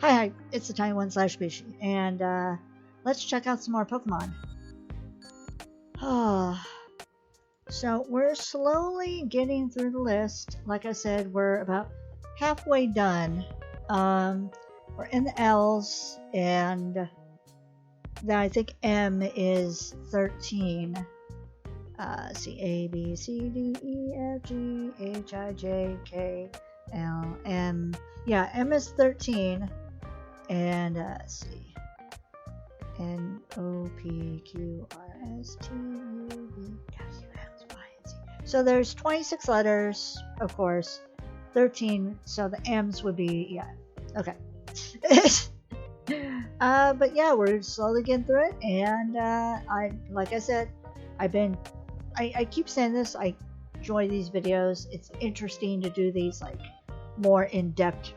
Hi, it's the tiny one / Bishie, and let's check out some more Pokemon. So we're slowly getting through the list. Like I said, we're about halfway done. We're in the L's, and then I think M is 13. C A B C D E F G H I J K L M. Yeah, M is 13. And let's see, N O P Q R S T U V W X Y and Z. So there's 26 letters, of course, 13. So the M's would be okay. But yeah, we're slowly getting through it, and like I said, I keep saying this. I enjoy these videos. It's interesting to do these like more in-depth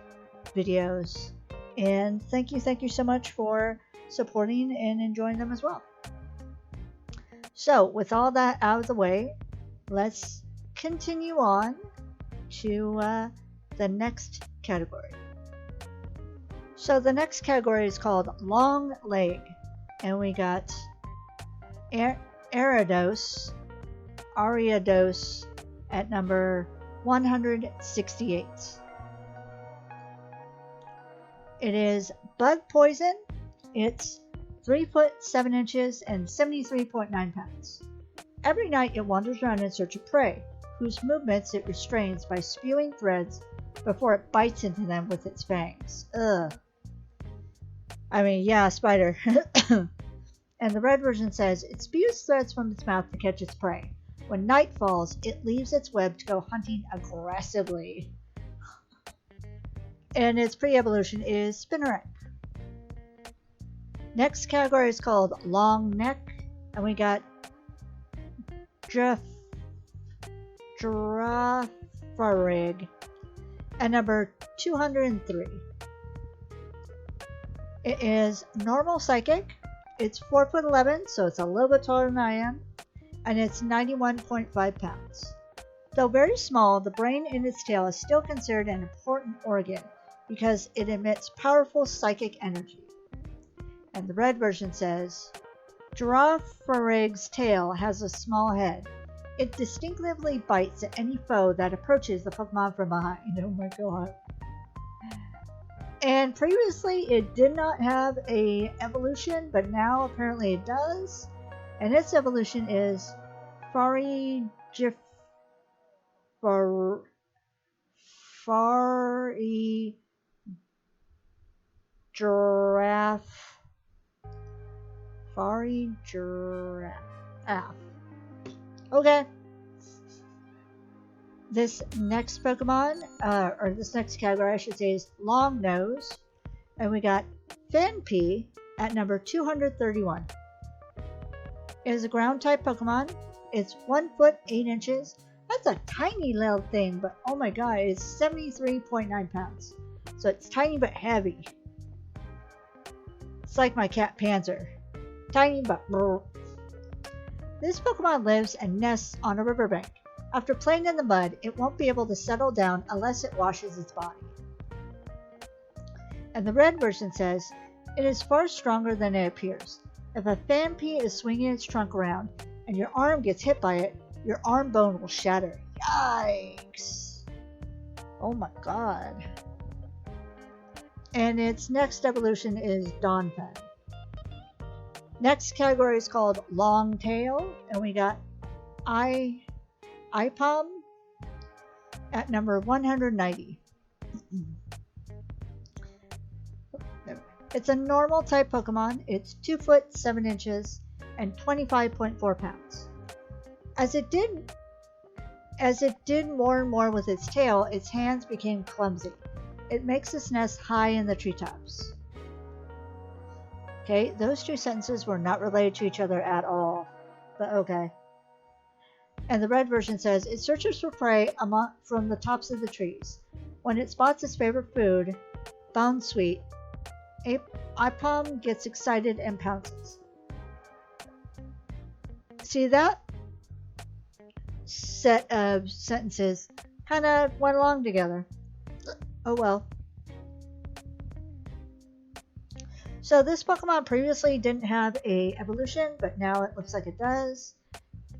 videos. And thank you so much for supporting and enjoying them as well. So with all that out of the way, let's continue on to the next category. So the next category is called Long Leg, and we got Ariados at number 168. It is bug poison. It's 3 foot 7 inches and 73.9 pounds. Every night it wanders around in search of prey, whose movements it restrains by spewing threads before it bites into them with its fangs. Ugh. I mean, yeah, spider. And the red version says it spews threads from its mouth to catch its prey. When night falls, it leaves its web to go hunting aggressively. And its pre-evolution is Spinneret. Next category is called Long Neck, and we got Girafarig at number 203. It is normal psychic. It's 4 foot 11, so it's a little bit taller than I am, and it's 91.5 pounds. Though very small, the brain in its tail is still considered an important organ, because it emits powerful psychic energy. And the red version says, Girafarig's tail has a small head. It distinctively bites at any foe that approaches the Pokemon from behind. Oh my god. And previously it did not have a evolution, but now apparently it does. And its evolution is Giraffe. Okay. This next Pokemon, or this next category, I should say, is Long Nose. And we got Phanpy at number 231. It is a ground type Pokemon. It's 1 foot 8 inches. That's a tiny little thing, but oh my god, it's 73.9 pounds. So it's tiny but heavy. It's like my cat Panzer. Tiny but brr. This Pokemon lives and nests on a riverbank. After playing in the mud, it won't be able to settle down unless it washes its body. And the red version says, it is far stronger than it appears. If a Phanpy is swinging its trunk around and your arm gets hit by it, your arm bone will shatter. Yikes! Oh my god. And its next evolution is Donphan. Next category is called Long Tail, and we got Ipom at number 190. It's a normal type Pokemon. It's 2 foot 7 inches and 25.4 pounds. As it did more and more with its tail, its hands became clumsy. It makes its nest high in the treetops. Okay, those two sentences were not related to each other at all, but okay. And the red version says, it searches for prey from the tops of the trees. When it spots its favorite food, Bounsweet, Ipom gets excited and pounces. See that? set of sentences kind of went along together. Oh well. So this Pokemon previously didn't have a evolution, but now it looks like it does.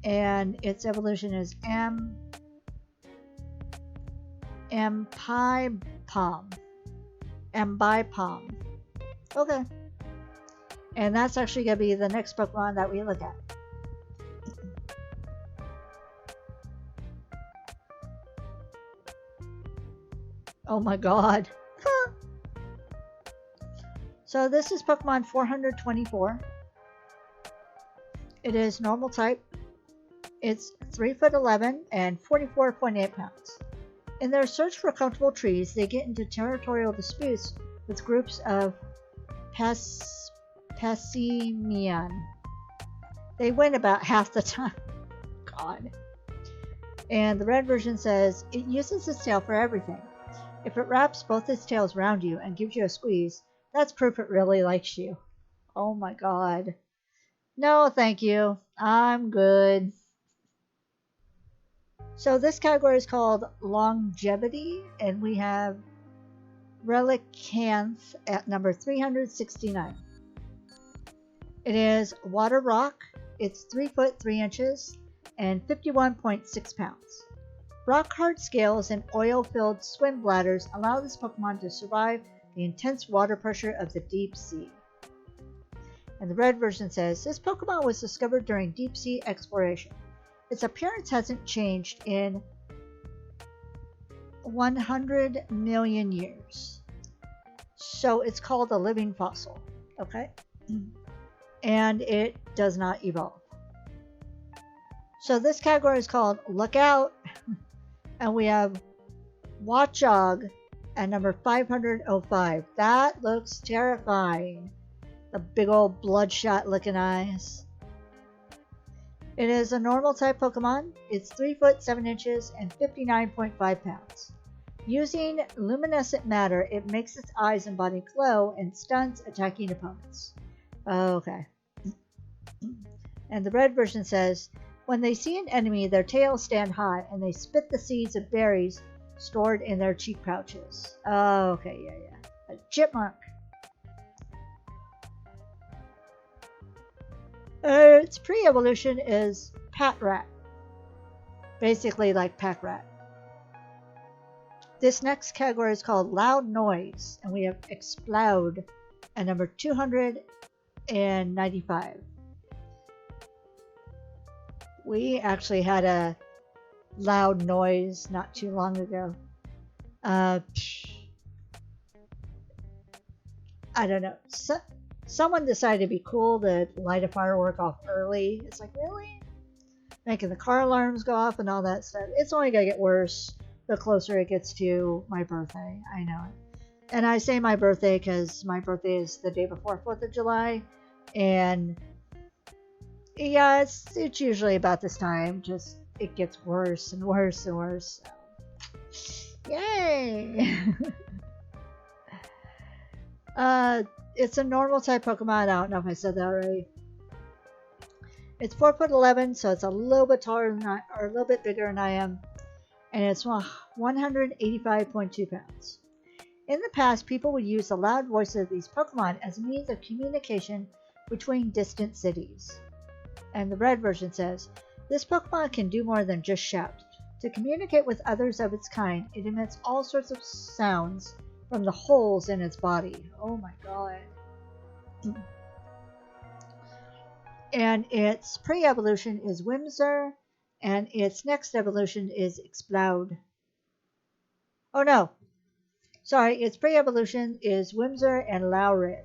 And its evolution is Ambipom. Okay. And that's actually going to be the next Pokemon that we look at. Oh my god. So this is Pokemon 424. It is normal type. It's 3'11" and 44.8 pounds. In their search for comfortable trees, they get into territorial disputes with groups of Passimian. They win about half the time. God. And the red version says, it uses its tail for everything. If it wraps both its tails around you and gives you a squeeze, that's proof it really likes you. Oh my god. No, thank you. I'm good. So this category is called longevity, and we have Relicanth at number 369. It is water rock. It's 3 foot 3 inches and 51.6 pounds. Rock hard scales and oil-filled swim bladders allow this Pokemon to survive the intense water pressure of the deep sea. And the red version says, this Pokemon was discovered during deep sea exploration. Its appearance hasn't changed in 100 million years. So it's called a living fossil. Okay? And it does not evolve. So this category is called Look Out. And we have Watchog at number 505. That looks terrifying. The big old bloodshot looking eyes. It is a normal type Pokemon. It's 3 foot 7 inches and 59.5 pounds. Using luminescent matter, it makes its eyes and body glow and stuns attacking opponents. Okay. And the red version says, when they see an enemy, their tails stand high and they spit the seeds of berries stored in their cheek pouches. Okay, yeah. A chipmunk. Its pre-evolution is Patrat. Basically like pack rat. This next category is called Loud Noise, and we have Explode at number 295. We actually had a loud noise not too long ago. I don't know. Someone decided to be cool to light a firework off early. It's like, really? Making the car alarms go off and all that stuff. It's only going to get worse the closer it gets to my birthday. I know it. And I say my birthday because my birthday is the day before 4th of July. And yeah, it's usually about this time. Just it gets worse and worse and worse. So. Yay! It's a normal type Pokemon. I don't know if I said that already. It's 4'11", so it's a little bit taller than or a little bit bigger than I am. And it's 185.2 pounds. In the past, people would use the loud voices of these Pokemon as a means of communication between distant cities. And the red version says, this Pokemon can do more than just shout. To communicate with others of its kind, it emits all sorts of sounds from the holes in its body. Oh my god. And its pre-evolution is Whimsir, and its next evolution is Explode. Oh no. Sorry, its pre-evolution is Whimsir and Laurid.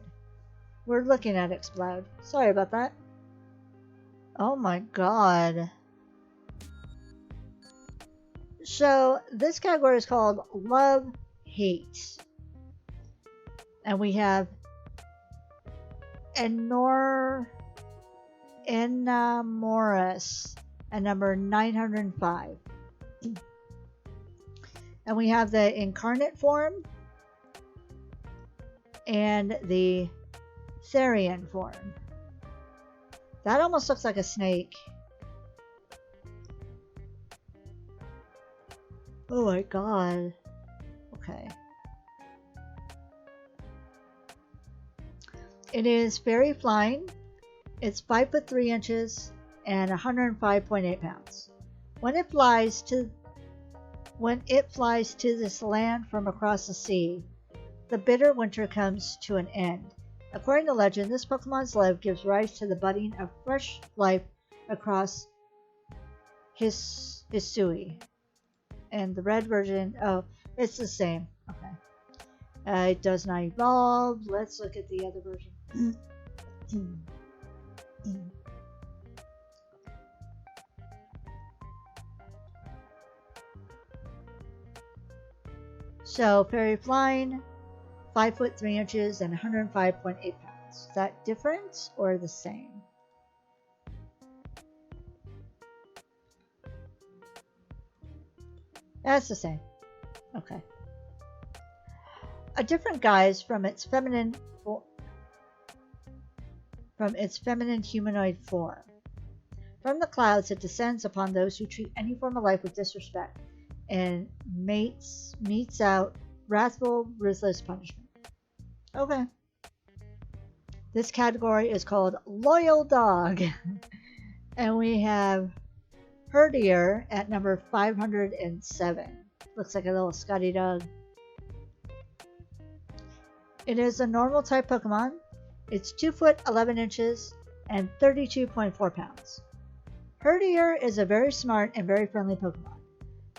We're looking at Explode. Sorry about that. Oh my god. So, this category is called Love Hate. And we have Enamoras at number 905. And we have the incarnate form and the Therian form. That almost looks like a snake. Oh my god. Okay. It is fairy flying. It's 5 foot 3 inches and 105.8 pounds. When it flies to this land from across the sea, the bitter winter comes to an end. According to legend, this Pokemon's life gives rise to the budding of fresh life across Hisui. And the red version, oh, it's the same. Okay. It does not evolve. Let's look at the other version. So, fairy flying, 5 foot 3 inches and 105.8 pounds. Is that different or the same? That's the same. Okay. A different guise from its feminine humanoid form. From the clouds, it descends upon those who treat any form of life with disrespect and metes out wrathful, ruthless punishment. Okay. This category is called Loyal Dog. And we have Herdier at number 507. Looks like a little Scotty dog. It is a normal type Pokemon. It's 2 foot 11 inches and 32.4 pounds. Herdier is a very smart and very friendly Pokemon.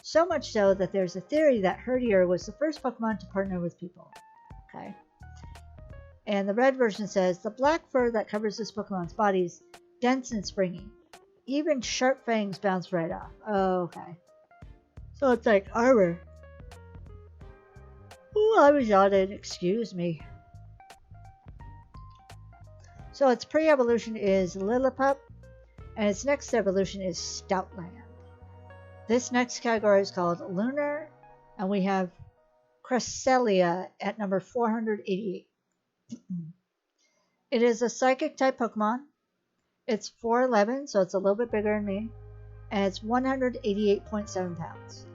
So much so that there's a theory that Herdier was the first Pokemon to partner with people. Okay. And the red version says, the black fur that covers this Pokemon's body is dense and springy. Even sharp fangs bounce right off. Oh, okay. So it's like armor. Ooh, I was yawning. Excuse me. So its pre-evolution is Lillipup, and its next evolution is Stoutland. This next category is called Lunar, and we have Cresselia at number 488. It is a psychic type Pokemon. It's 4'11", so it's a little bit bigger than me, and it's 188.7 pounds.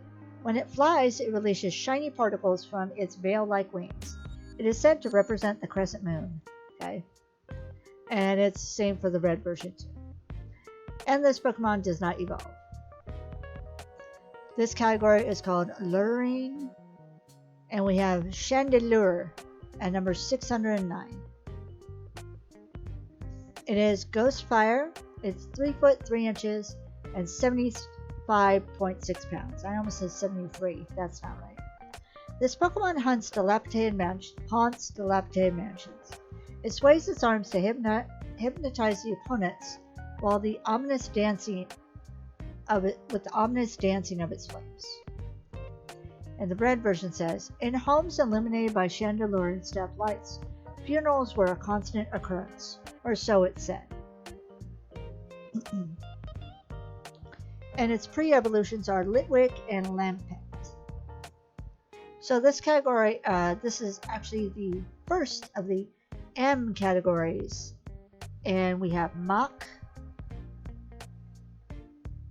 When it flies, it releases shiny particles from its veil-like wings. It is said to represent the crescent moon. Okay, and it's the same for the red version too. And this Pokemon does not evolve. This category is called Luring, and we have Chandelure at number 609. It is Ghost Fire. It's 3 foot 3 inches and 75.6 pounds. I almost said 73. That's not right. This Pokemon haunts dilapidated mansions. It sways its arms to hypnotize the opponents while the ominous dancing of its flames. And the red version says, in homes illuminated by chandelier and stepped lights, funerals were a constant occurrence, or so it said. And its pre-evolutions are Litwick and Lampent. So this category, this is actually the first of the M categories. And we have Mach.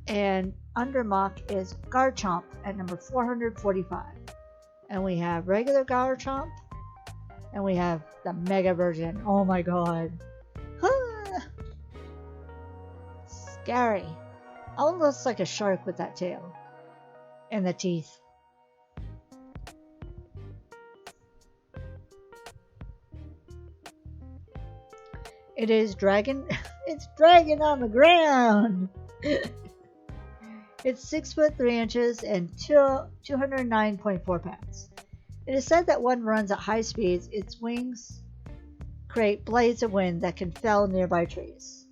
And under Mach is Garchomp at number 445. And we have regular Garchomp. And we have the Mega version. Oh my god. Scary. Almost like a shark with that tail. And the teeth. It is dragon. It's dragon on the ground. It's 6 foot 3 inches and 209.4 pounds. It is said that when runs at high speeds, its wings create blades of wind that can fell nearby trees.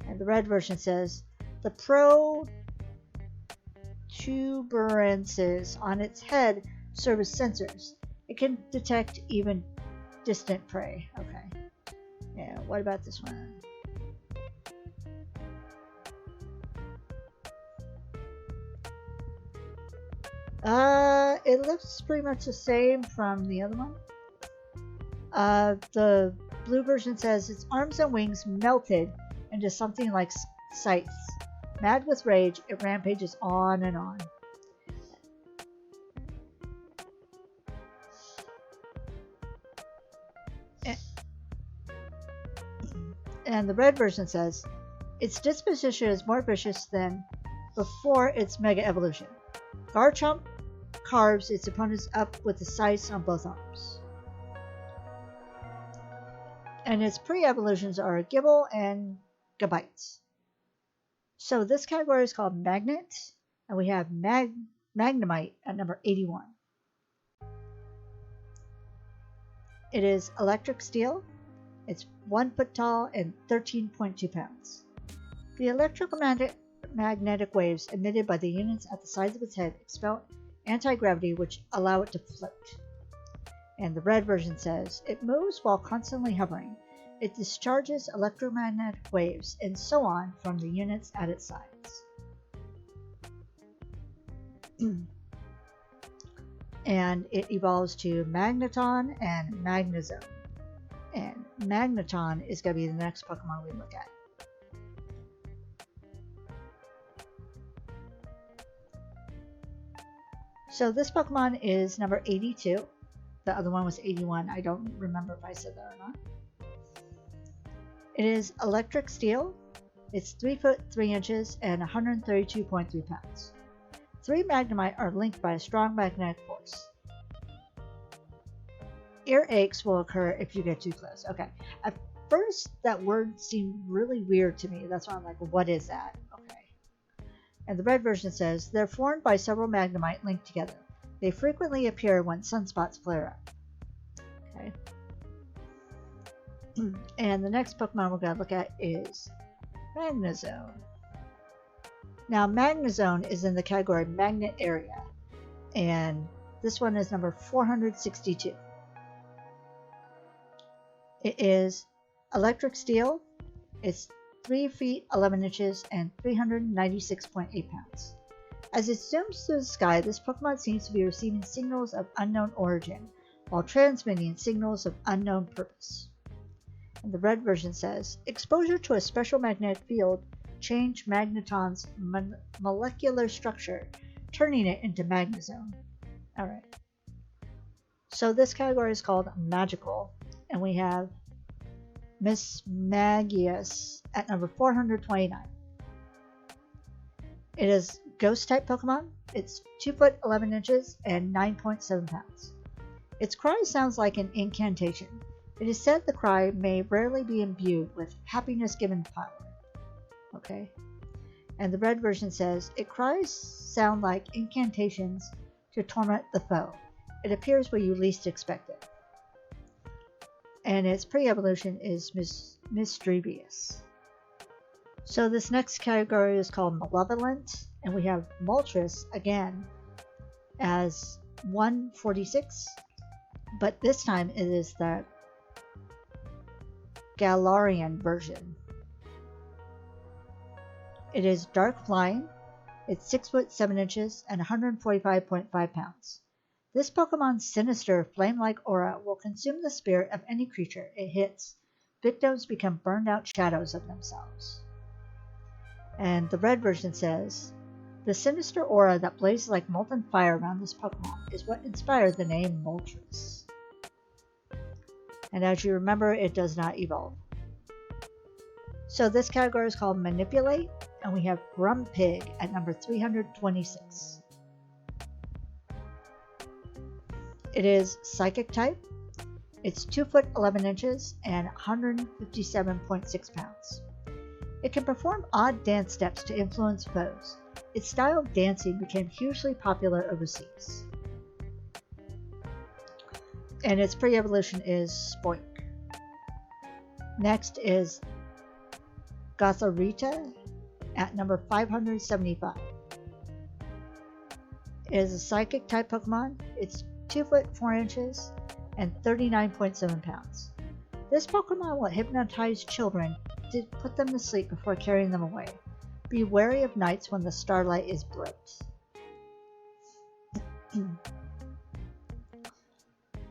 And the red version says, the protuberances on its head serve as sensors. It can detect even distant prey. Okay. Yeah, what about this one? It looks pretty much the same from the other one. The blue version says its arms and wings melted into something like scythes. Mad with rage, it rampages on and on. And the red version says, its disposition is more vicious than before its Mega Evolution. Garchomp carves its opponents up with the scythes on both arms. And its pre-evolutions are Gibble and Gabites. So this category is called Magnet, and we have Magnemite at number 81. It is electric steel. It's 1 foot tall and 13.2 pounds. The electromagnetic waves emitted by the units at the sides of its head expel anti-gravity, which allow it to float. And the red version says, it moves while constantly hovering. It discharges electromagnetic waves and so on from the units at its sides. And it evolves to Magneton and Magnezone. And Magneton is going to be the next Pokemon we look at. So this Pokemon is number 82. The other one was 81. I don't remember if I said that or not. It is electric steel. It's 3 foot 3 inches and 132.3 pounds. 3 Magnemite are linked by a strong magnetic force. Ear aches will occur if you get too close. Okay. At first, that word seemed really weird to me. That's why I'm like, what is that? Okay. And the red version says, they're formed by several Magnemite linked together. They frequently appear when sunspots flare up. Okay. And the next Pokemon we're going to look at is Magnezone. Now, Magnezone is in the category Magnet Area, and this one is number 462. It is electric steel. It's 3 feet 11 inches and 396.8 pounds. As it zooms through the sky, this Pokemon seems to be receiving signals of unknown origin while transmitting signals of unknown purpose. And the red version says, exposure to a special magnetic field changed Magneton's molecular structure, turning it into Magnezone. Alright. So this category is called Magical, and we have Miss Magius at number 429. It is Ghost-type Pokemon. It's 2 foot 11 inches and 9.7 pounds. Its cry sounds like an incantation. It is said the cry may rarely be imbued with happiness-given power. Okay. And the red version says, its cries sound like incantations to torment the foe. It appears where you least expect it. And its pre-evolution is Mischievous. So this next category is called Malevolent, and we have Moltres again as 146, but this time it is the Galarian version. It is dark flying. It's 6 foot 7 inches and 145.5 pounds. This Pokemon's sinister flame-like aura will consume the spirit of any creature it hits. Victims become burned out shadows of themselves. And the red version says, the sinister aura that blazes like molten fire around this Pokemon is what inspired the name Moltres. And as you remember, it does not evolve. So this category is called Manipulate, and we have Grumpig at number 326. It is Psychic type. It's 2 foot 11 inches and 157.6 pounds. It can perform odd dance steps to influence foes. Its style of dancing became hugely popular overseas. And its pre-evolution is Spoink. Next is Gothorita at number 575. It is a Psychic type Pokemon. It's 2 foot 4 inches and 39.7 pounds. This Pokemon will hypnotize children to put them to sleep before carrying them away. Be wary of nights when the starlight is bright.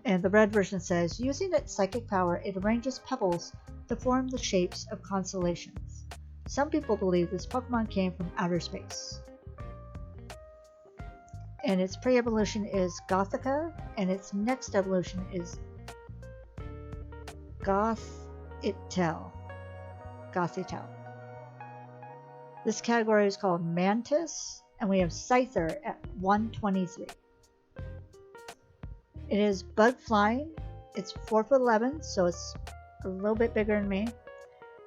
And the red version says, using its psychic power, it arranges pebbles to form the shapes of constellations. Some people believe this Pokemon came from outer space. And its pre-evolution is Gothica, and its next evolution is Gothitelle. Gothitelle. This category is called Mantis, and we have Scyther at 123. It is bug flying. It's 4'11", so it's a little bit bigger than me.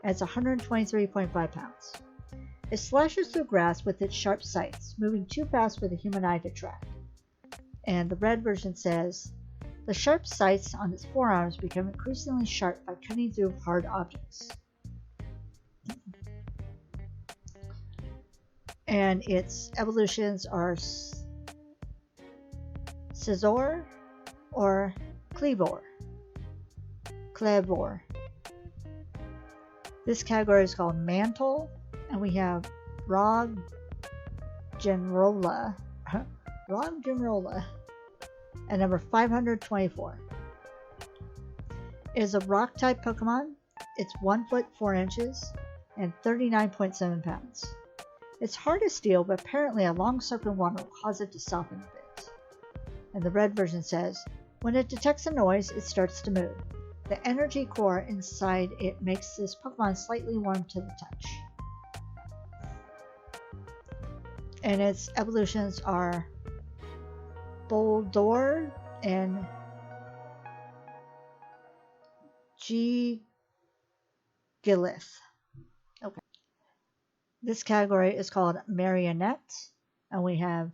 And it's 123.5 pounds. It slashes through grass with its sharp scythes, moving too fast for the human eye to track. And the red version says, the sharp scythes on its forearms become increasingly sharp by cutting through hard objects. And its evolutions are Scizor or Cleavor. This category is called Mantle, and we have Roggenrola at number 524. It is a rock type Pokemon. It's 1 foot 4 inches and 39.7 pounds. It's hard to steal, but apparently a long soak in water will cause it to soften a bit. And the red version says, when it detects a noise, it starts to move. The energy core inside it makes this Pokemon slightly warm to the touch. And its evolutions are Boldore and Gigilith. Okay. This category is called Marionette, and we have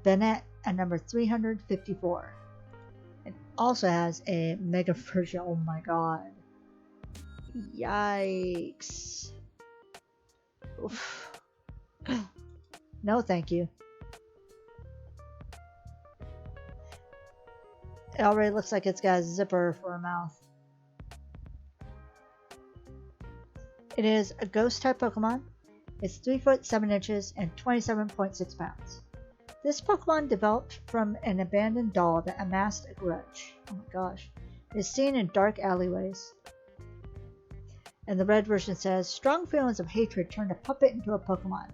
Bennett at number 354. It also has a mega version. Oh my god. Yikes. Oof. No, thank you. It already looks like it's got a zipper for a mouth. It is a ghost type Pokemon. It's 3 foot 7 inches and 27.6 pounds. This Pokemon developed from an abandoned doll that amassed a grudge. Oh my gosh. It is seen in dark alleyways. And the red version says, strong feelings of hatred turn a puppet into a Pokemon.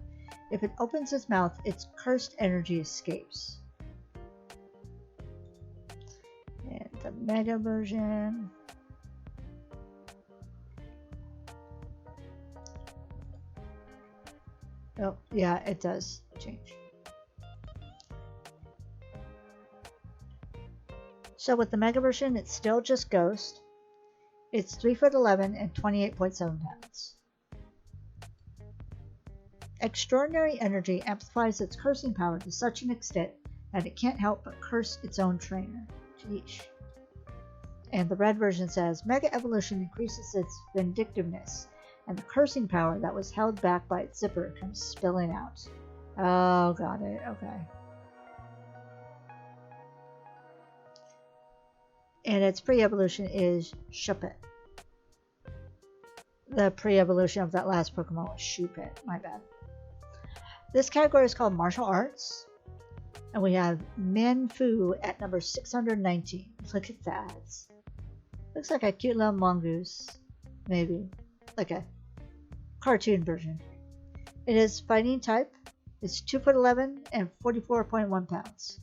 If it opens its mouth, its cursed energy escapes. And the Mega version. Oh, yeah, it does change. So with the Mega version, it's still just Ghost. It's 3 foot 11 and 28.7 pounds. Extraordinary energy amplifies its cursing power to such an extent that it can't help but curse its own trainer. Jeesh. And the red version says, Mega Evolution increases its vindictiveness, and the cursing power that was held back by its zipper comes spilling out. Oh, got it. Okay. And its pre-evolution is Shuppet. The pre-evolution of that last Pokemon was Shuppet. My bad. This category is called Martial Arts. And we have Minfu at number 619. Look at that. Looks like a cute little mongoose. Maybe. Like a cartoon version. It is fighting type. It's 2 foot 11 and 44.1 pounds.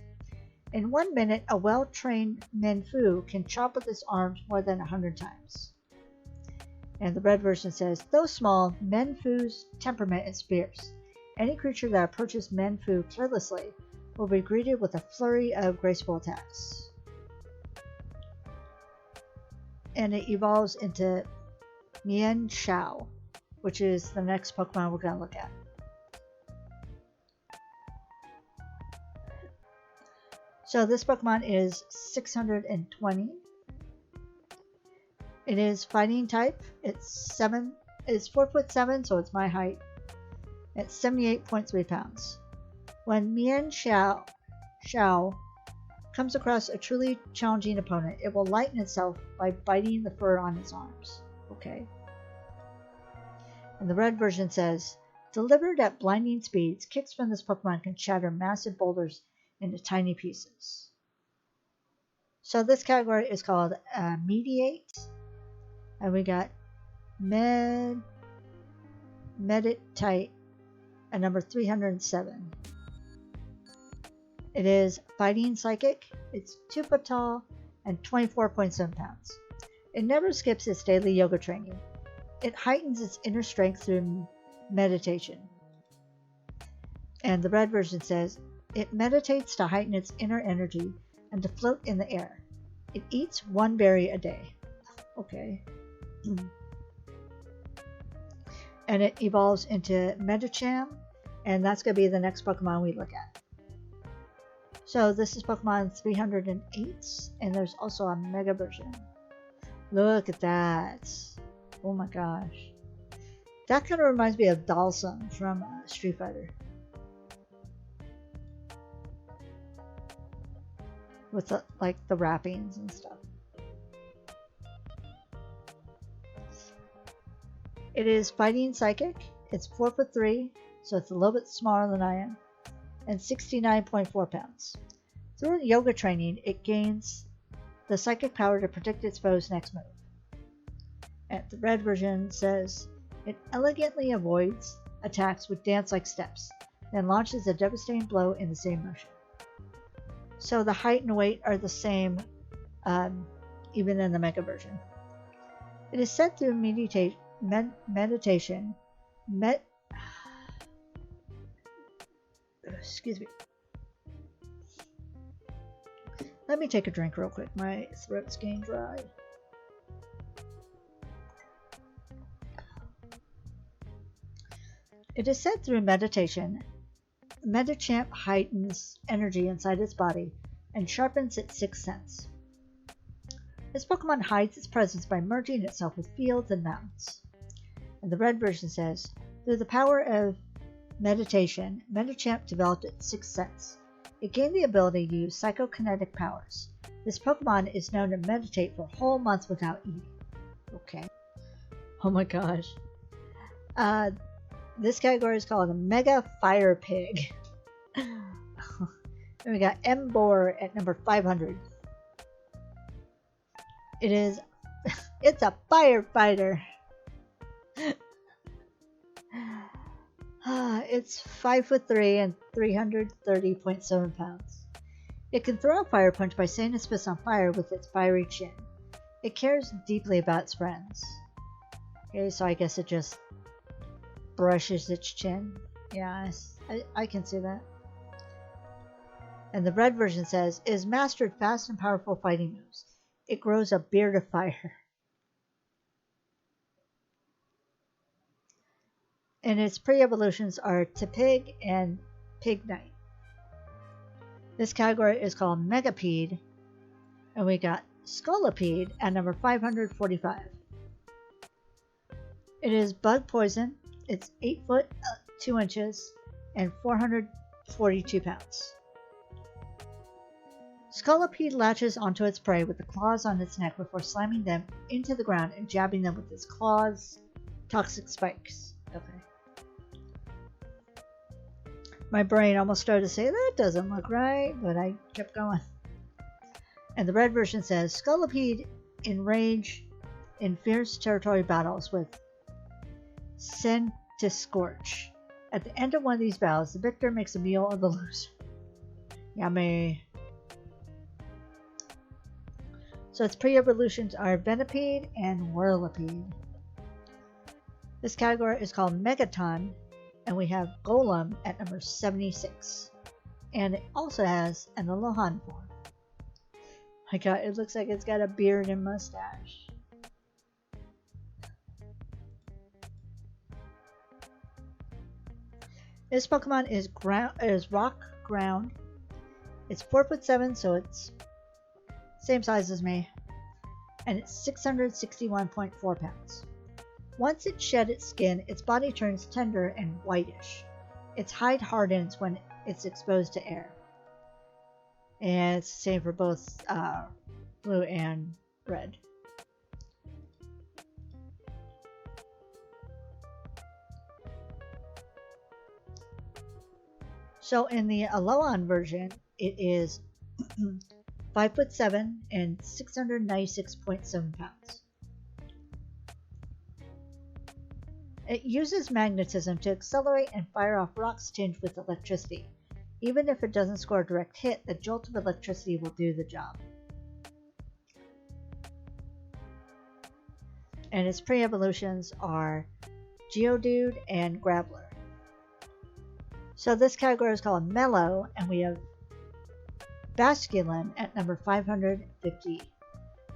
In 1 minute, a well-trained Minfu can chop with its arms more than 100 times. And the red version says, though small, Minfu's temperament is fierce. Any creature that approaches Minfu carelessly will be greeted with a flurry of graceful attacks. And it evolves into Mian Xiao, which is the next Pokemon we're going to look at. So this Pokemon is 620. It is fighting type. It's 4 foot 7, so it's my height. It's 78.3 pounds. When Mian Xiao comes across a truly challenging opponent, it will lighten itself by biting the fur on its arms. Okay. And the red version says, delivered at blinding speeds, kicks from this Pokemon can shatter massive boulders into tiny pieces. So this category is called Mediate. And we got Meditate at number 307. It is fighting psychic. It's 2 foot tall and 24.7 pounds. It never skips its daily yoga training. It heightens its inner strength through meditation. And the red version says, it meditates to heighten its inner energy and to float in the air. It eats 1 berry a day. Okay. And it evolves into Medicham, and that's going to be the next Pokemon we look at. So this is Pokemon 308, and there's also a Mega version. Look at that. Oh my gosh. That kind of reminds me of Balsam from Street Fighter. With the, like the wrappings and stuff. It is fighting psychic. It's 4'3", so it's a little bit smaller than I am, and 69.4 pounds. Through yoga training, it gains the psychic power to predict its foe's next move. And the red version says, it elegantly avoids attacks with dance-like steps, then launches a devastating blow in the same motion. So the height and weight are the same, even in the Mega version. It is set through meditation. Excuse me. Let me take a drink real quick. My throat's getting dry. It is set through meditation. Medicham heightens energy inside its body and sharpens its sixth sense. This Pokemon hides its presence by merging itself with fields and mountains. And the red version says, through the power of meditation, Medicham developed its sixth sense. It gained the ability to use psychokinetic powers. This Pokemon is known to meditate for whole months without eating. Okay. Oh my gosh. This category is called a Mega Fire Pig. And we got Embor at number 500. It's a firefighter. It's 5'3" and 330.7 pounds. It can throw a fire punch by setting its fist on fire with its fiery chin. It cares deeply about its friends. Okay, so I guess it just brushes its chin. Yeah, I can see that. And the red version says, it has mastered fast and powerful fighting moves. It grows a beard of fire. And its pre-evolutions are Tepig and Pignite. This category is called Megapede, and we got Scolipede at number 545. It is bug poison. It's 8 foot 2 inches and 442 pounds. Scolipede latches onto its prey with the claws on its neck before slamming them into the ground and jabbing them with its claws' toxic spikes. Okay. My brain almost started to say, that doesn't look right, but I kept going. And the red version says, Scolipede enrage in fierce territory battles with Centiscorch. At the end of one of these battles, the victor makes a meal of the loser. Yummy. So its pre-evolutions are Venipede and Whirlipede. This category is called Megaton, and we have Golem at number 76. And it also has an Alolan form. My god, it looks like it's got a beard and mustache. This Pokemon is rock ground. It's 4'7", so it's same size as me. And it's 661.4 pounds. Once it sheds its skin, its body turns tender and whitish. Its hide hardens when it's exposed to air. And it's the same for both blue and red. So in the Alolan version, it is 5'7" and 696.7 pounds. It uses magnetism to accelerate and fire off rocks tinged with electricity. Even if it doesn't score a direct hit, the jolt of electricity will do the job. And its pre-evolutions are Geodude and Graveler. So this category is called Mellow, and we have Basculin at number 550.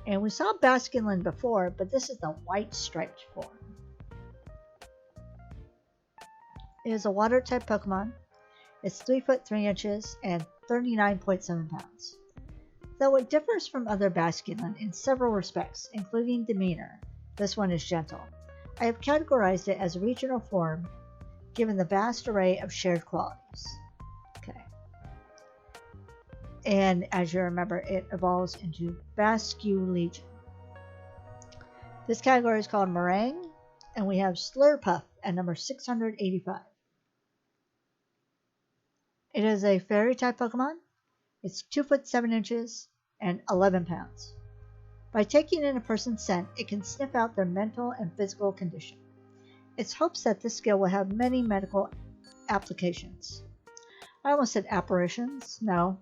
And we saw Basculin before, but this is the white striped form. It is a water type Pokemon. It's 3 foot 3 inches and 39.7 pounds. Though it differs from other Basculin in several respects, including demeanor, this one is gentle. I have categorized it as a regional form, given the vast array of shared qualities. Okay. And as you remember, it evolves into Basculegion. This category is called Meringue, and we have Slurpuff at number 685. It is a fairy type Pokemon. It's 2 foot 7 inches and 11 pounds. By taking in a person's scent, it can sniff out their mental and physical condition. It's hopes that this skill will have many medical applications. I almost said apparitions. No.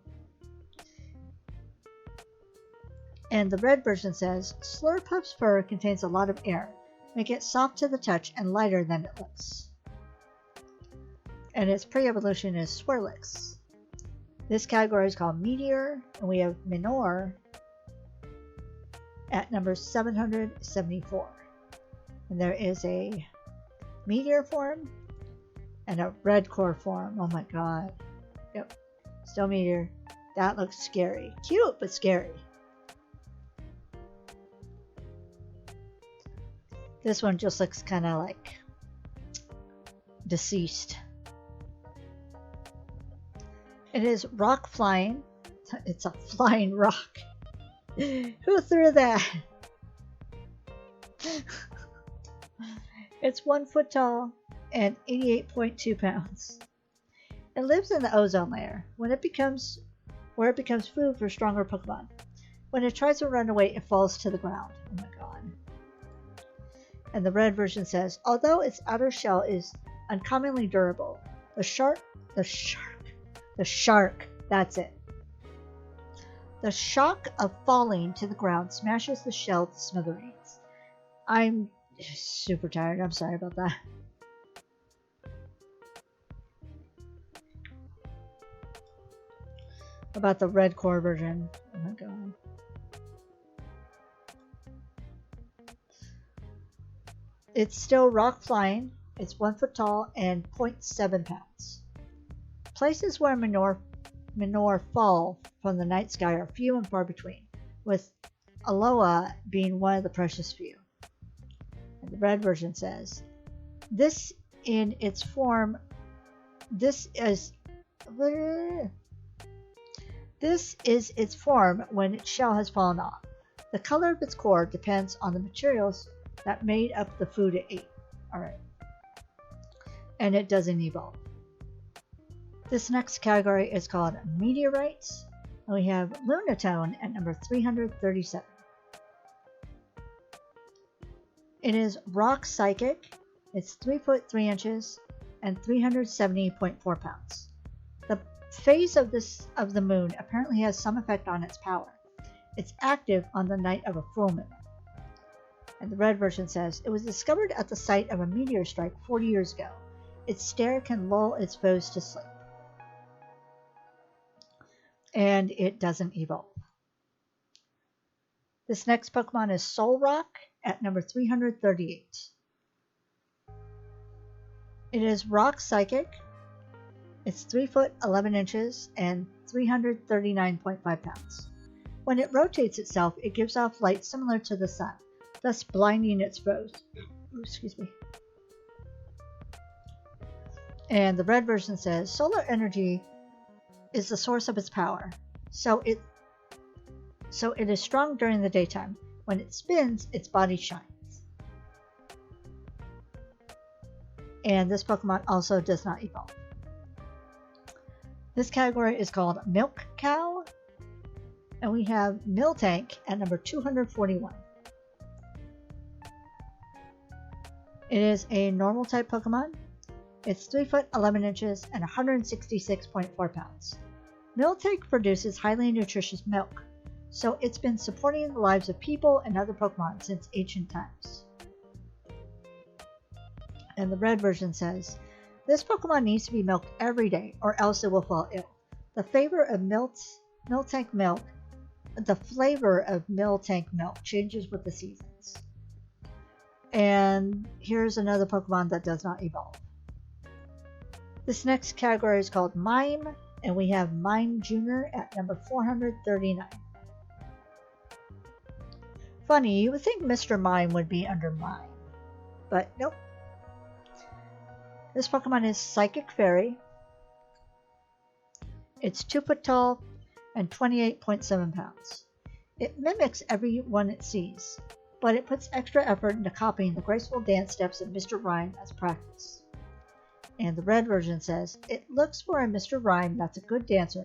And the red version says, Slurpuff's fur contains a lot of air, making it soft to the touch and lighter than it looks. And its pre-evolution is Swirlix. This category is called Meteor, and we have Minor at number 774. And there is a Meteor form and a Red Core form. Oh my god. Yep. Still Meteor. That looks scary. Cute, but scary. This one just looks kind of like deceased. It is rock flying. It's a flying rock. Who threw that? It's 1 foot tall and 88.2 pounds. It lives in the ozone layer, where it becomes food for stronger Pokemon. When it tries to run away, it falls to the ground. Oh my god. And the red version says, although its outer shell is uncommonly durable, the shark, that's it. The shock of falling to the ground smashes the shell to smithereens. I'm super tired. I'm sorry about that. About the red core version. Oh my god. It's still rock flying. It's 1 foot tall and 0.7 pounds. Places where Minor fall from the night sky are few and far between, with Alola being one of the precious few. And the red version says, this is its form when its shell has fallen off. The color of its core depends on the materials that made up the food it ate. Alright. And it doesn't evolve. This next category is called Meteorites, and we have Lunatone at number 337. It is rock psychic. It's 3 foot 3 inches and 370.4 pounds. The phase of the moon apparently has some effect on its power. It's active on the night of a full moon. And the red version says, it was discovered at the site of a meteor strike 40 years ago. Its stare can lull its foes to sleep. And it doesn't evolve. This next Pokemon is Solrock at number 338. It is rock psychic. It's 3 foot 11 inches and 339.5 pounds. When it rotates itself, it gives off light similar to the sun, thus blinding its foes. Ooh, excuse me. And the red version says, solar energy is the source of its power, so it is strong during the daytime. When it spins, its body shines. And this Pokemon also does not evolve. This category is called Milk Cow, and we have Miltank at number 241. It is a normal type Pokemon. It's 3 foot 11 inches and 166.4 pounds. Miltank produces highly nutritious milk, so it's been supporting the lives of people and other Pokemon since ancient times. And the red version says, this Pokemon needs to be milked every day or else it will fall ill. The flavor of Miltank milk changes with the seasons. And here's another Pokemon that does not evolve. This next category is called Mime, and we have Mime Jr. at number 439. Funny, you would think Mr. Mime would be under Mime, but nope. This Pokemon is Psychic Fairy. It's 2 foot tall and 28.7 pounds. It mimics everyone it sees, but it puts extra effort into copying the graceful dance steps of Mr. Rhyme as practice. And the red version says, it looks for a Mr. Rhyme that's a good dancer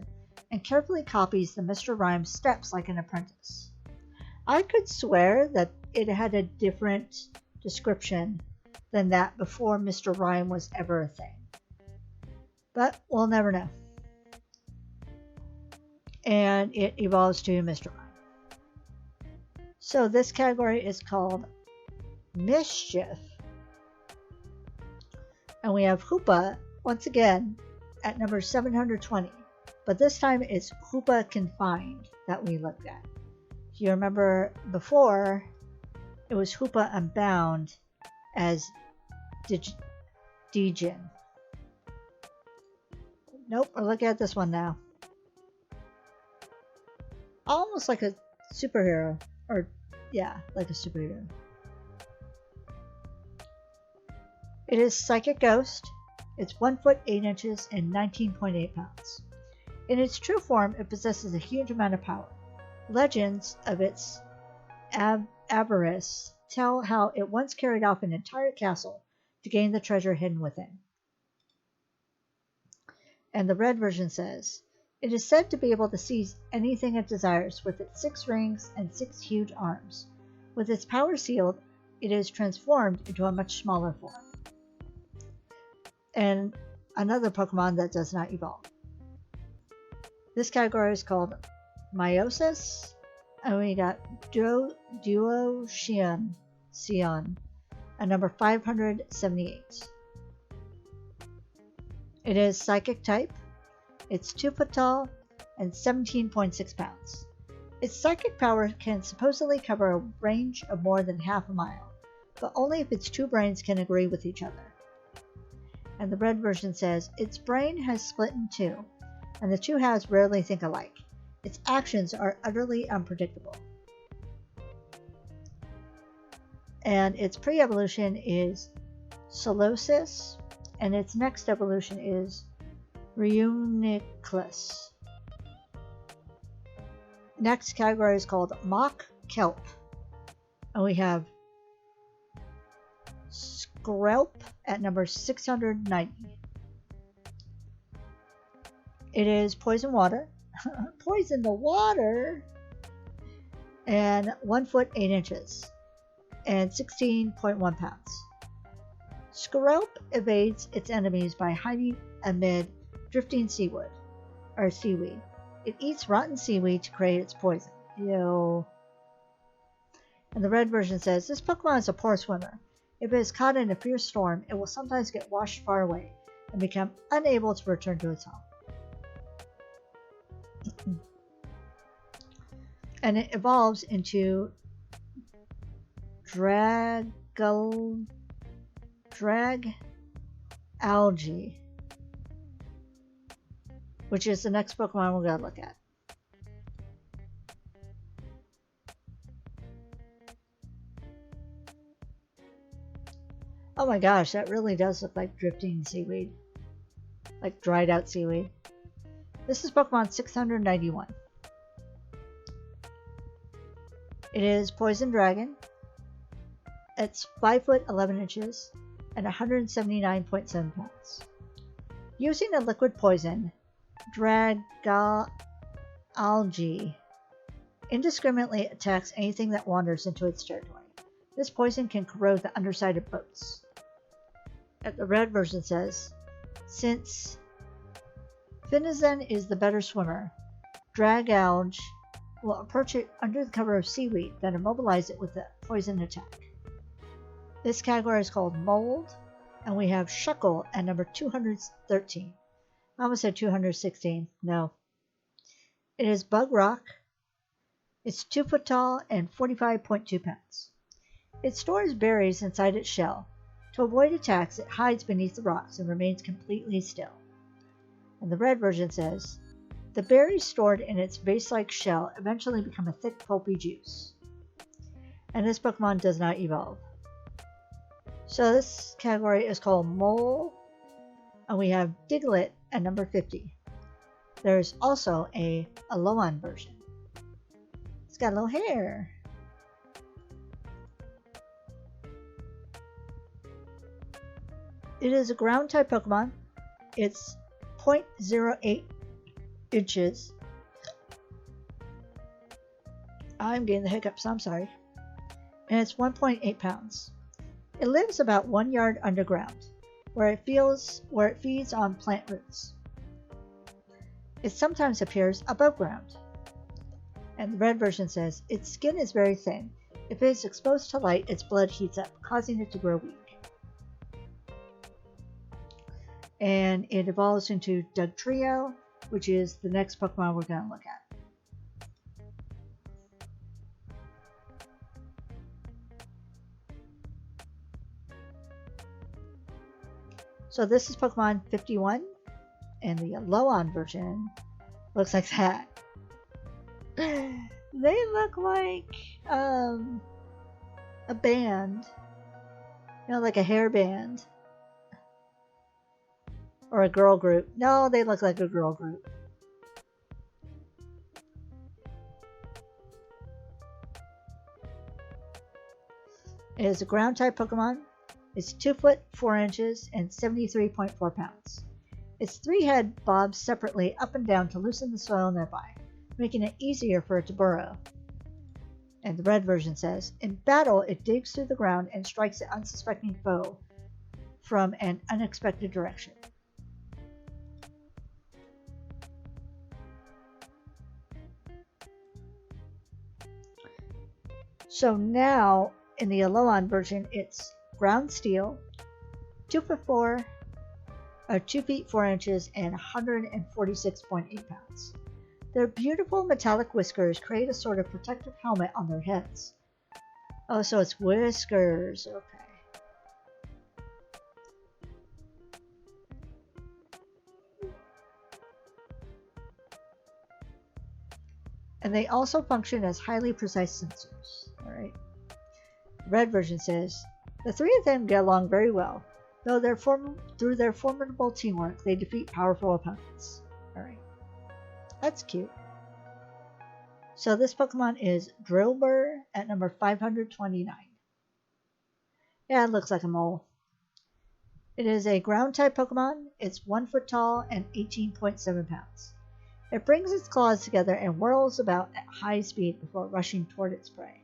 and carefully copies the Mr. Rhyme steps like an apprentice. I could swear that it had a different description than that before Mr. Rhyme was ever a thing. But we'll never know. And it evolves to Mr. Rhyme. So this category is called Mischief. And we have Hoopa, once again, at number 720. But this time it's Hoopa Confined that we looked at. If you remember before, it was Hoopa Unbound as Djinn. Nope, we're looking at this one now. Almost like a superhero. Or, yeah, like a superhero. It is Psychic Ghost. It's 1 foot 8 inches and 19.8 pounds. In its true form, it possesses a huge amount of power. Legends of its avarice tell how it once carried off an entire castle to gain the treasure hidden within. And the red version says, it is said to be able to seize anything it desires with its 6 rings and 6 huge arms. With its power sealed, it is transformed into a much smaller form. And another Pokemon that does not evolve. This category is called Meiosis, and we got Duo Xion at number 578. It is Psychic type. It's 2 foot tall and 17.6 pounds. Its psychic power can supposedly cover a range of more than half a mile, but only if its 2 brains can agree with each other. And the red version says, its brain has split in 2, and the 2 halves rarely think alike. Its actions are utterly unpredictable. And its pre-evolution is Solosis, and its next evolution is Reuniclus. Next category is called Mock Kelp, and we have Skrelp at number 690. It is poison water. Poison the water! And 1 foot 8 inches and 16.1 pounds. Skrelp evades its enemies by hiding amid drifting seaweed. It eats rotten seaweed to create its poison. Ew. And the red version says, this Pokemon is a poor swimmer. If it is caught in a fierce storm, it will sometimes get washed far away and become unable to return to its home. And it evolves into Drag Algae, which is the next Pokemon we're going to look at. Oh my gosh, that really does look like drifting seaweed. Like dried out seaweed. This is Pokemon 691. It is Poison Dragon. It's 5 foot 11 inches and 179.7 pounds. Using a liquid poison, Algae indiscriminately attacks anything that wanders into its territory. This poison can corrode the underside of boats. The red version says, since Finizen is the better swimmer, Algae will approach it under the cover of seaweed, then immobilize it with a poison attack. This category is called Mold, and we have Shuckle at number 213. I almost said 216. No. It is Bug Rock. It's 2 foot tall and 45.2 pounds. It stores berries inside its shell. To avoid attacks, it hides beneath the rocks and remains completely still. And the red version says, the berries stored in its vase-like shell eventually become a thick, pulpy juice. And this Pokemon does not evolve. So this category is called Mole, and we have Diglett at number 50. There's also a Alolan version. It's got a little hair. It is a ground-type Pokemon. It's 0.08 inches. I'm getting the hiccups, I'm sorry. And it's 1.8 pounds. It lives about 1 yard underground, where it feeds on plant roots. It sometimes appears above ground. And the red version says, its skin is very thin. If it is exposed to light, its blood heats up, causing it to grow weak. And it evolves into Dugtrio, which is the next Pokemon we're going to look at. So this is Pokemon 51, and the Alolan version looks like that. They look like a band, like a hair band. Or a girl group. No, they look like a girl group. It is a ground-type Pokemon. It's 2 foot 4 inches and 73.4 pounds. Its 3 head bobs separately up and down to loosen the soil nearby, making it easier for it to burrow. And the red version says, in battle, it digs through the ground and strikes an unsuspecting foe from an unexpected direction. So now, in the Alolan version, it's ground steel, 2 feet 4 inches, and 146.8 pounds. Their beautiful metallic whiskers create a sort of protective helmet on their heads. Oh, so it's whiskers. Okay. And they also function as highly precise sensors. Alright. Red version says, the 3 of them get along very well, though through their formidable teamwork, they defeat powerful opponents. Alright. That's cute. So this Pokemon is Drillbur at number 529. Yeah, it looks like a mole. It is a ground-type Pokemon. It's 1 foot tall and 18.7 pounds. It brings its claws together and whirls about at high speed before rushing toward its prey.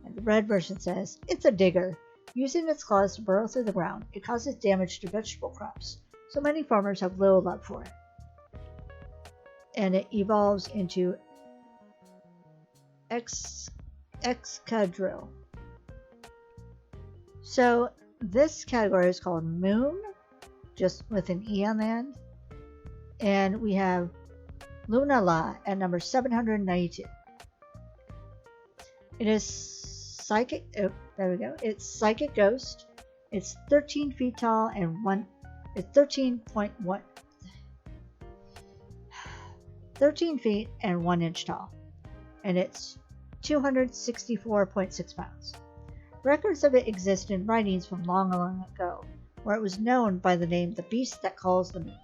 And the red version says, it's a digger. Using its claws to burrow through the ground, it causes damage to vegetable crops, so many farmers have little love for it. And it evolves into Excadrill. So this category is called Moon, just with an E on the end. And we have Lunala at number 792. It is Psychic. Oh, there we go. It's Psychic Ghost. It's 13 feet tall and 13 feet and 1 inch tall. And it's 264.6 pounds. Records of it exist in writings from long, long ago, where it was known by the name the Beast that Calls the Moon.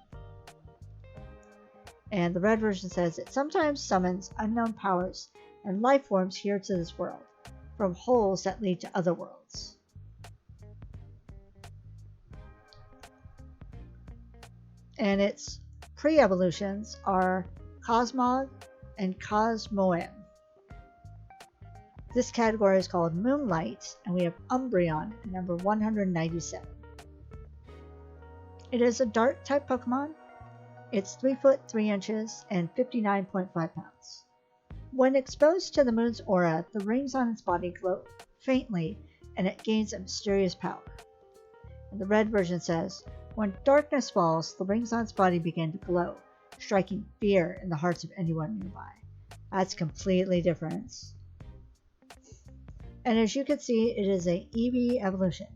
And the red version says it sometimes summons unknown powers and life forms here to this world, from holes that lead to other worlds. And its pre-evolutions are Cosmog and Cosmoem. This category is called Moonlight, and we have Umbreon at number 197. It is a dark-type Pokemon. It's 3 foot 3 inches and 59.5 pounds. When exposed to the moon's aura, the rings on its body glow faintly, and it gains a mysterious power. And the red version says, when darkness falls, the rings on its body begin to glow, striking fear in the hearts of anyone nearby. That's completely different. And as you can see, it is a EV evolution.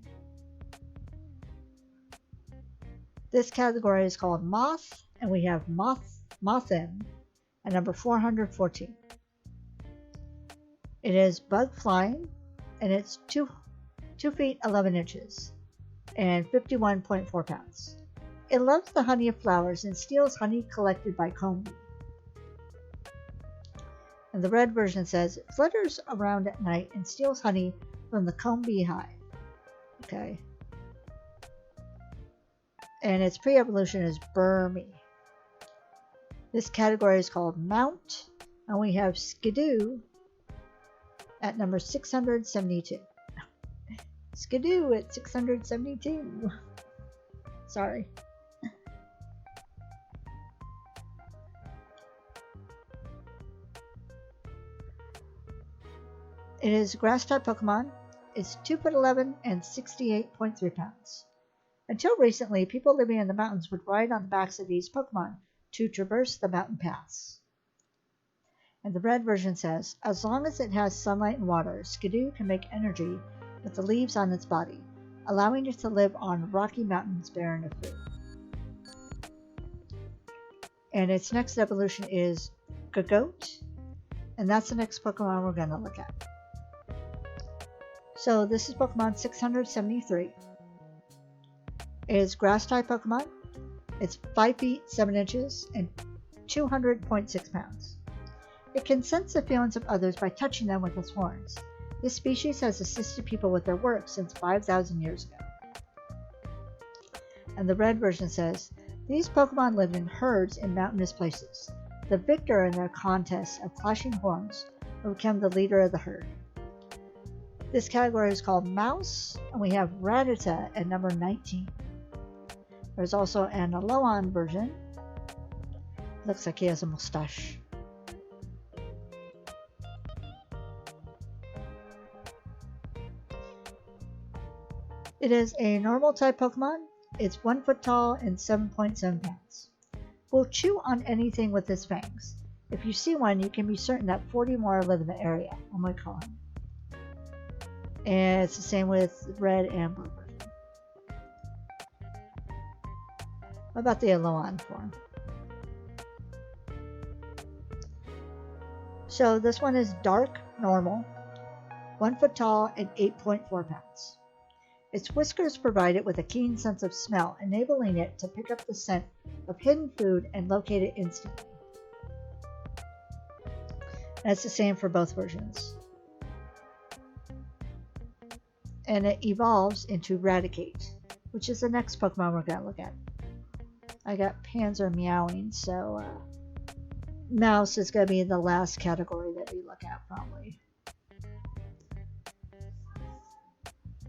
This category is called Moth, and we have Mothin at number 414. It is bug flying, and it's 2 feet 11 inches and 51.4 pounds. It loves the honey of flowers and steals honey collected by comb bee. And the red version says it flutters around at night and steals honey from the comb bee hive. Okay. And its pre-evolution is Burmy. This category is called Mount, and we have Skidoo at number 672. Skidoo at 672. Sorry. It is a grass-type Pokemon. It's 2 foot 11 and 68.3 pounds. Until recently, people living in the mountains would ride on the backs of these Pokemon to traverse the mountain paths. And the red version says, as long as it has sunlight and water, Skidoo can make energy with the leaves on its body, allowing it to live on rocky mountains barren of food. And its next evolution is Gagoat, and that's the next Pokemon we're going to look at. So this is Pokemon 673. It is grass-type Pokemon. It's 5 feet 7 inches and 200.6 pounds. It can sense the feelings of others by touching them with its horns. This species has assisted people with their work since 5,000 years ago. And the red version says, these Pokemon lived in herds in mountainous places. The victor in their contests of clashing horns will become the leader of the herd. This category is called Mouse, and we have Rattata at number 19. There's also an Alolan version. Looks like he has a mustache. It is a normal type Pokemon. It's 1 foot tall and 7.7 pounds. Will chew on anything with its fangs. If you see one, you can be certain that 40 more live in the area. Oh my god. And it's the same with red and blue version. What about the Alolan form? So this one is dark, normal, 1 foot tall and 8.4 pounds. Its whiskers provide it with a keen sense of smell, enabling it to pick up the scent of hidden food and locate it instantly. And it's the same for both versions. And it evolves into Raticate, which is the next Pokemon we're going to look at. I got Panzer meowing, so Mouse is going to be the last category that we look at probably.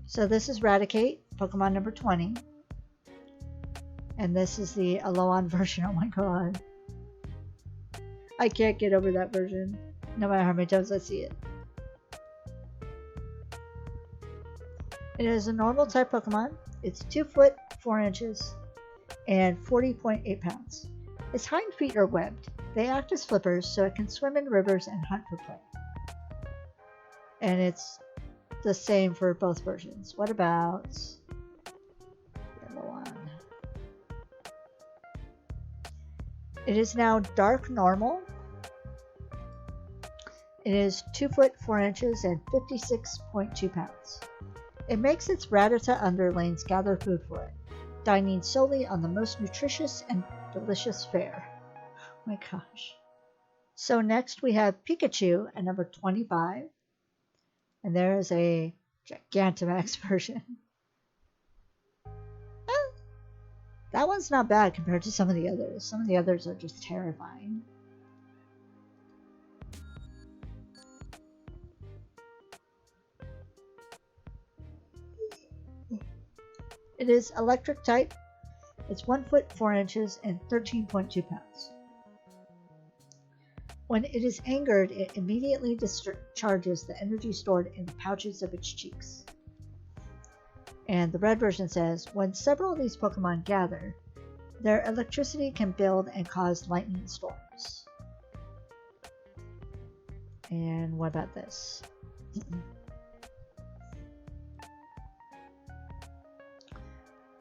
So this is Raticate, Pokemon number 20. And this is the Alolan version. Oh my god. I can't get over that version, no matter how many times I see it. It is a normal type Pokemon. It's 2 foot 4 inches and 40.8 pounds. Its hind feet are webbed. They act as flippers so it can swim in rivers and hunt for prey. And it's the same for both versions. What about the other one? It is now dark normal. It is 2 foot 4 inches and 56.2 pounds. It makes its Rattata underlings gather food for it, dining solely on the most nutritious and delicious fare. Oh my gosh. So next we have Pikachu at number 25. And there is a Gigantamax version. That one's not bad compared to some of the others. Some of the others are just terrifying. It is electric type. It's 1 foot 4 inches and 13.2 pounds. When it is angered, it immediately discharges the energy stored in the pouches of its cheeks. And the red version says, when several of these Pokemon gather, their electricity can build and cause lightning storms. And what about this?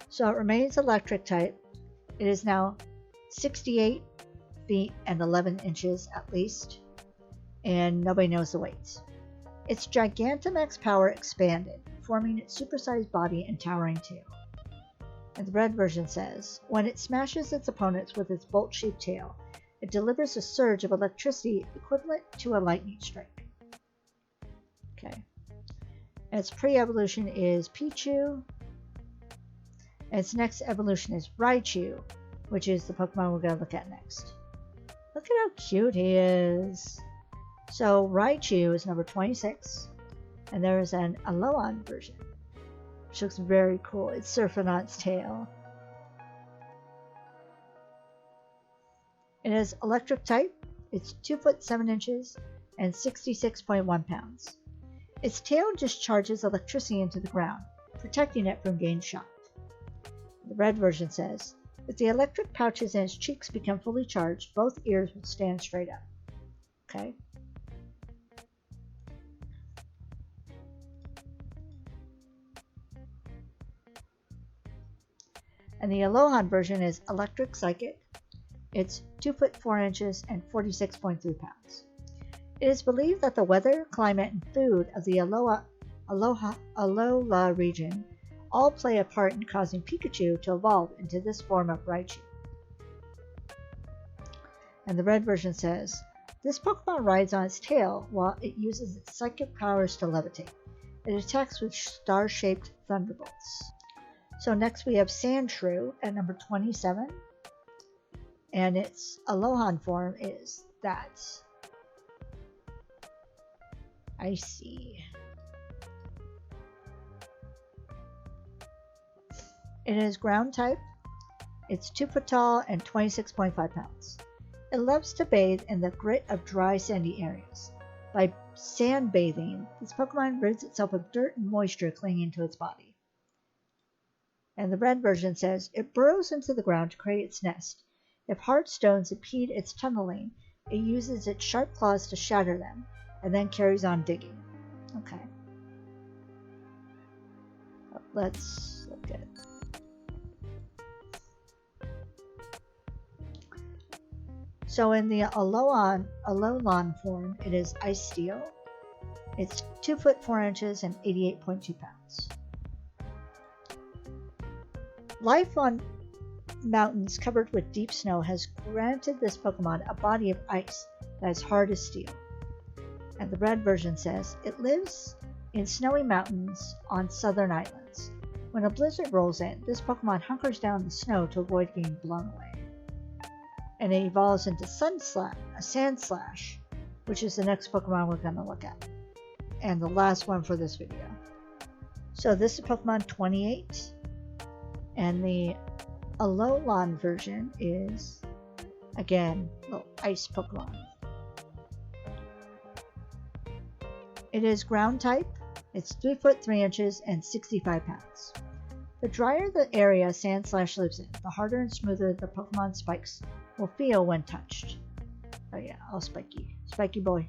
So it remains electric type. It is now 68 feet and 11 inches at least, and nobody knows the weight. Its Gigantamax power expanded, forming its supersized body and towering tail. And the red version says, when it smashes its opponents with its bolt-shaped tail, it delivers a surge of electricity equivalent to a lightning strike. Okay. And its pre-evolution is Pichu. And its next evolution is Raichu, which is the Pokemon we're going to look at next. Look at how cute he is. So Raichu is number 26, and there is an Alolan version, which looks very cool. It's surfing on its tail. It is electric type. It's 2 foot 7 inches and 66.1 pounds. Its tail discharges electricity into the ground, protecting it from getting shocked. The red version says, if the electric pouches in its cheeks become fully charged, both ears will stand straight up. Okay. And the Alolan version is electric psychic. It's 2 foot 4 inches and 46.3 pounds. It is believed that the weather, climate, and food of the Alola region all play a part in causing Pikachu to evolve into this form of Raichu. And the red version says, this Pokemon rides on its tail while it uses its psychic powers to levitate. It attacks with star-shaped thunderbolts. So next we have Sandshrew at number 27. And its Alolan form is that. I see. It is ground type. It's 2 foot tall and 26.5 pounds. It loves to bathe in the grit of dry, sandy areas. By sand bathing, this Pokemon rids itself of dirt and moisture clinging to its body. And the red version says, it burrows into the ground to create its nest. If hard stones impede its tunneling, it uses its sharp claws to shatter them, and then carries on digging. Okay. Let's look at it. So in the Alolan form, it is Ice Steel. It's 2 foot 4 inches and 88.2 pounds. Life on mountains covered with deep snow has granted this Pokemon a body of ice that is hard as steel. And the red version says, it lives in snowy mountains on southern islands. When a blizzard rolls in, this Pokemon hunkers down in the snow to avoid getting blown away. And it evolves into Sandslash, which is the next Pokemon we're going to look at. And the last one for this video. So this is Pokemon 28. And the Alolan version is, again, little ice Pokemon. It is ground type. It's 3 foot 3 inches and 65 pounds. The drier the area Sandslash lives in, the harder and smoother the Pokemon spikes will feel when touched. Oh yeah, all spiky. Spiky boy.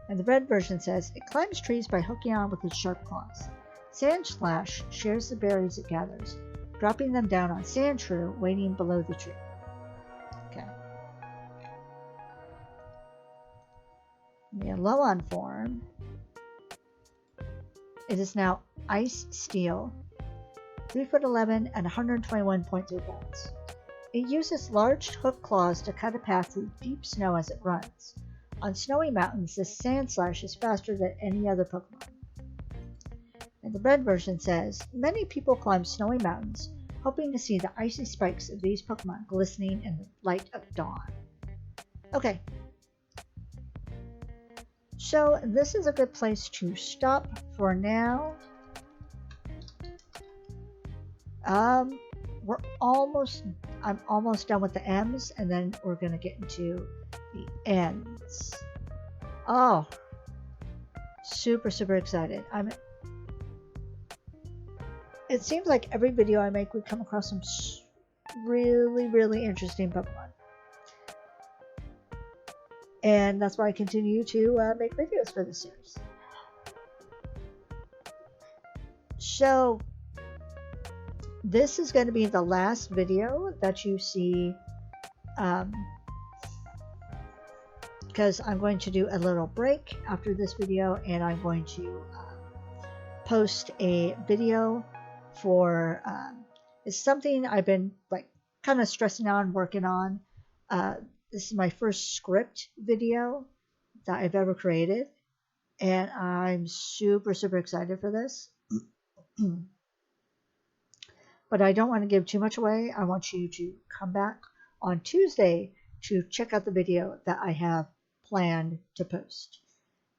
And the red version says, it climbs trees by hooking on with its sharp claws. Sandslash shares the berries it gathers, dropping them down on Sandshrew waiting below the tree. Okay. In the Alolan form, it is now Ice Steel, 3 foot 11 and 121.3 pounds. It uses large hook claws to cut a path through deep snow as it runs. On snowy mountains, this Sandslash is faster than any other Pokemon. And the red version says, many people climb snowy mountains, hoping to see the icy spikes of these Pokemon glistening in the light of dawn. Okay. So this is a good place to stop for now. I'm almost done with the M's, and then we're going to get into the N's. Oh, super, super excited. It seems like every video I make, we come across some really, really interesting Pokemon. And that's why I continue to make videos for this series. So, this is going to be the last video that you see, because I'm going to do a little break after this video, and I'm going to post a video for it's something I've been like kind of stressing out and working on. This is my first script video that I've ever created, and I'm super, super excited for this. But I don't want to give too much away. I want you to come back on Tuesday to check out the video that I have planned to post.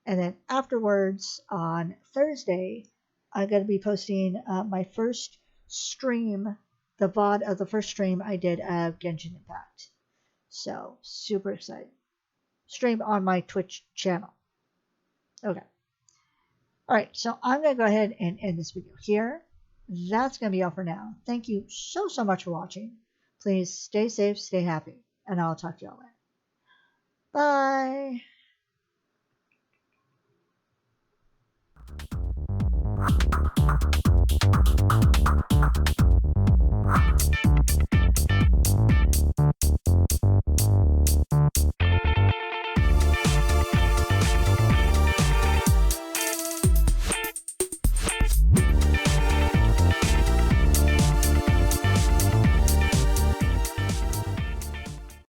And then afterwards, on Thursday, I'm going to be posting my first stream, the VOD of the first stream I did of Genshin Impact. So, super excited. Stream on my Twitch channel. Okay. Alright, so I'm going to go ahead and end this video here. That's going to be all for now. Thank you so, so much for watching. Please stay safe, stay happy, and I'll talk to y'all later. Bye!